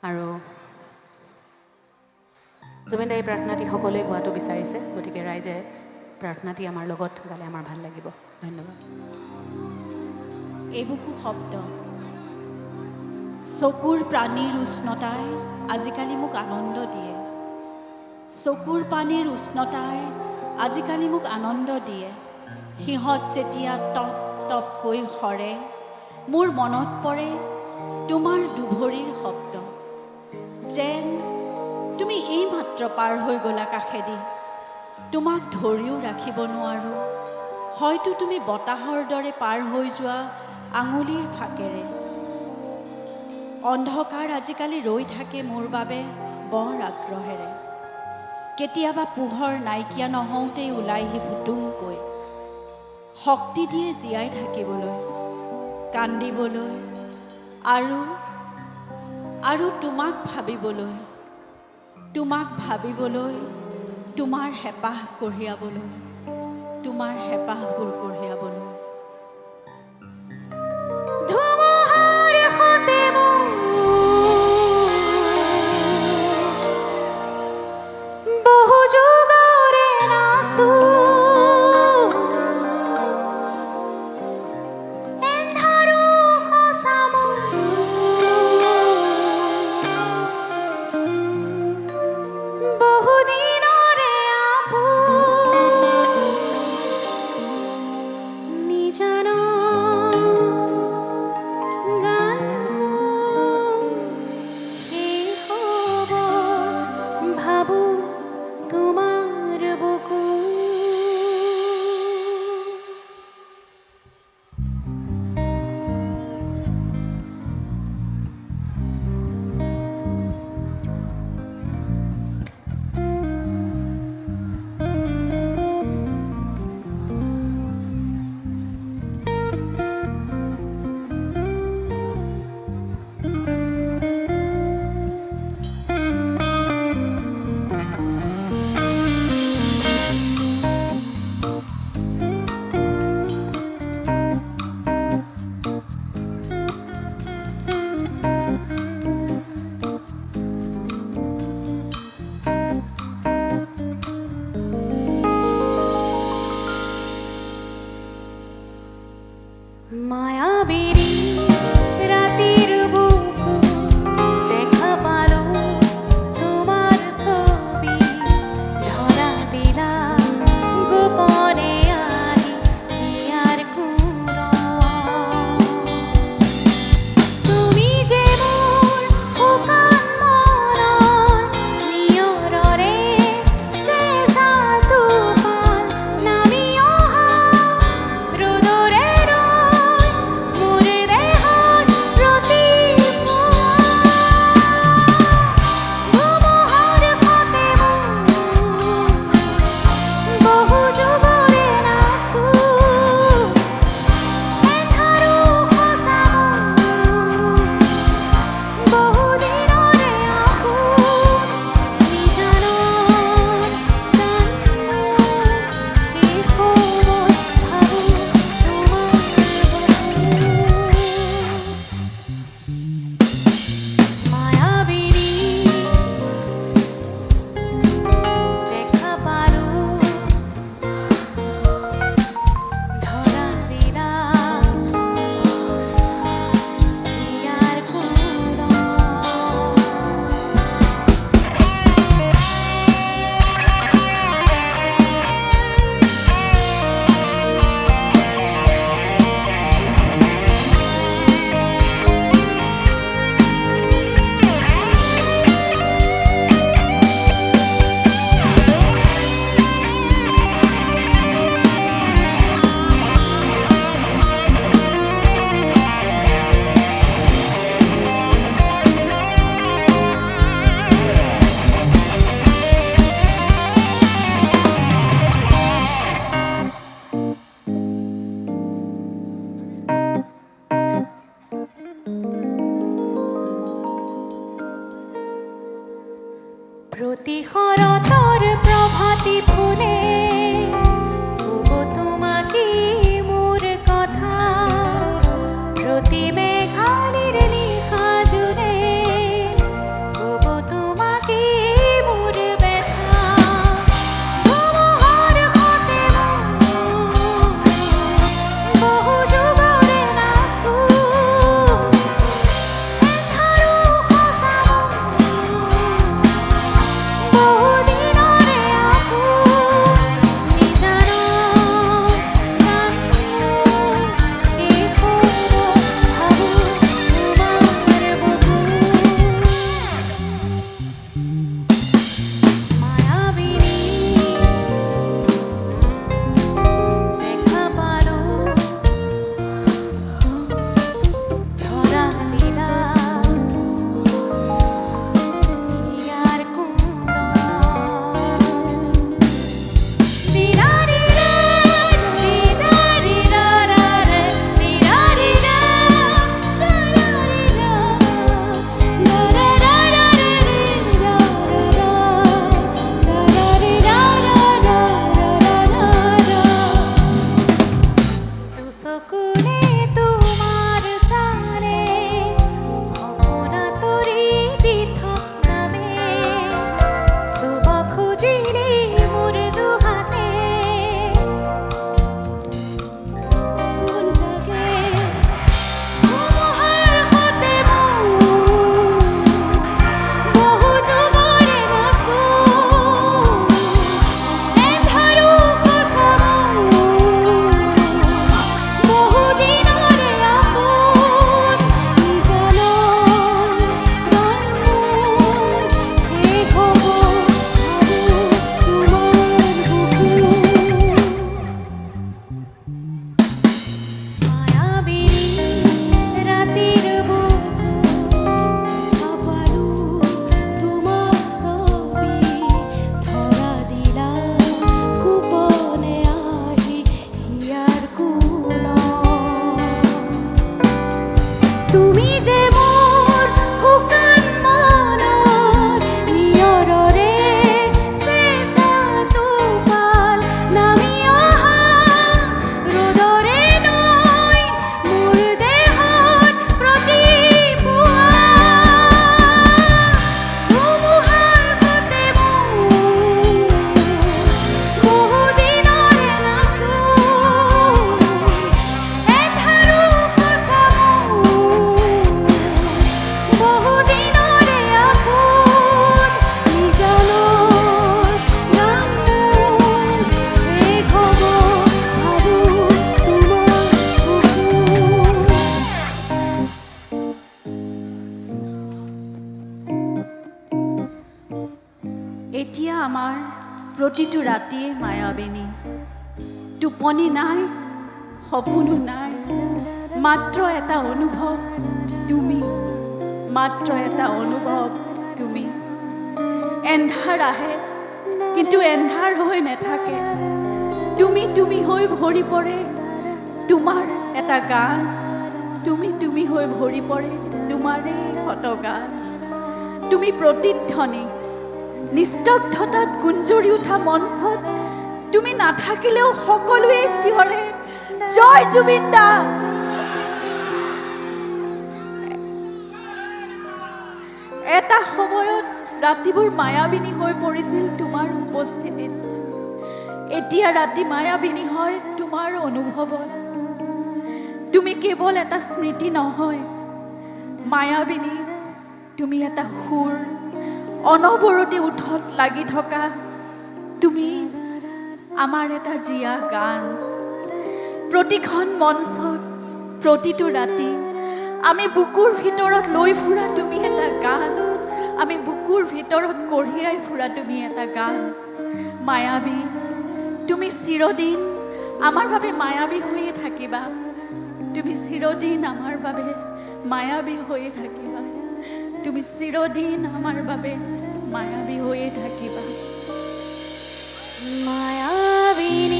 আৰু জুবিন দাই প্ৰাৰ্থনাটি সকলোৱে গোৱাটো বিচাৰিছে, গতিকে ৰাইজে প্ৰাৰ্থনাটি আমাৰ লগত গালে আমাৰ ভাল লাগিব। ধন্যবাদ। এইবুকু শব্দ চকুৰ প্ৰাণীৰ উষ্ণতাই আজিকালি মোক আনন্দ দিয়ে। চকুৰ পানীৰ উষ্ণতাই আজিকালি মোক আনন্দ দিয়ে। সিহঁত যেতিয়া টপ টপকৈ সৰে, মোৰ মনত পৰে তোমাৰ দুভৰিৰ শব্দ। যেন তুমি এইমাত্ৰ পাৰ হৈ গ'লা কাষেদি। তোমাক ধৰিও ৰাখিব নোৱাৰোঁ, হয়তো তুমি বতাহৰ দৰে পাৰ হৈ যোৱা আঙুলিৰ ফাকেৰে। অন্ধকাৰ আজিকালি ৰৈ থাকে মোৰ বাবে বৰ আগ্ৰহেৰে। কেতিয়াবা পোহৰ নাইকিয়া নহওঁতেই ওলাইহি ভুটুমকৈ। শক্তি দিয়ে জীয়াই থাকিবলৈ, কান্দিবলৈ আৰু তোমাক ভাবিবলৈ, তোমাৰ হেঁপাহ কঢ়িয়াবলৈ, তোমাৰ হেঁপাহবোৰ কঢ়িয়াবলৈ। প্ৰতি শৰতৰ প্ৰভাতী ফুলে কব তোমাকে মোৰ কথা, প্ৰতি মেঘালিৰ নিশা জুড়ে এতিয়া আমাৰ প্ৰতিটো ৰাতিয়ে মায়াবিনী। টোপনি নাই, সপোনো নাই, মাত্ৰ এটা অনুভৱ তুমি, মাত্ৰ এটা অনুভৱ তুমি। এন্ধাৰ আহে কিন্তু এন্ধাৰ হৈ নাথাকে, তুমি তুমি হৈ ভৰি পৰে তোমাৰ এটা গান, তুমি তুমি হৈ ভৰি পৰে তোমাৰেই শত গান। তুমি প্ৰতিধ্বনি, নিস্তব্ধতাত গুঞ্জৰি উঠা মঞ্চত তুমি নাথাকিলেও সকলোৱে চিঞৰে জয় জুবিন দা। এটা সময়ত ৰাতিবোৰ মায়াবিনী হৈ পৰিছিল তোমাৰ উপস্থিতিত, এতিয়া ৰাতি মায়াবিনী হয় তোমাৰ অনুভৱত। তুমি কেৱল এটা স্মৃতি নহয় মায়াবিনী, তুমি এটা সুৰ, অনবৰতে উঠত লাগি থকা তুমি আমাৰ এটা জীয়া গান। প্ৰতিখন মঞ্চত, প্ৰতিটো ৰাতি আমি বুকুৰ ভিতৰত লৈ ফুৰা তুমি এটা গান, আমি বুকুৰ ভিতৰত কঢ়িয়াই ফুৰা তুমি এটা গান। মায়াবী, তুমি চিৰদিন আমাৰ বাবে মায়াবী হৈয়ে থাকিবা, তুমি চিৰদিন আমাৰ বাবে মায়াবী হৈয়ে থাকিবা, তুমি চিৰদিন আমাৰ বাবে মায়াবী হৈয়ে থাকিবা। মায়াবিনী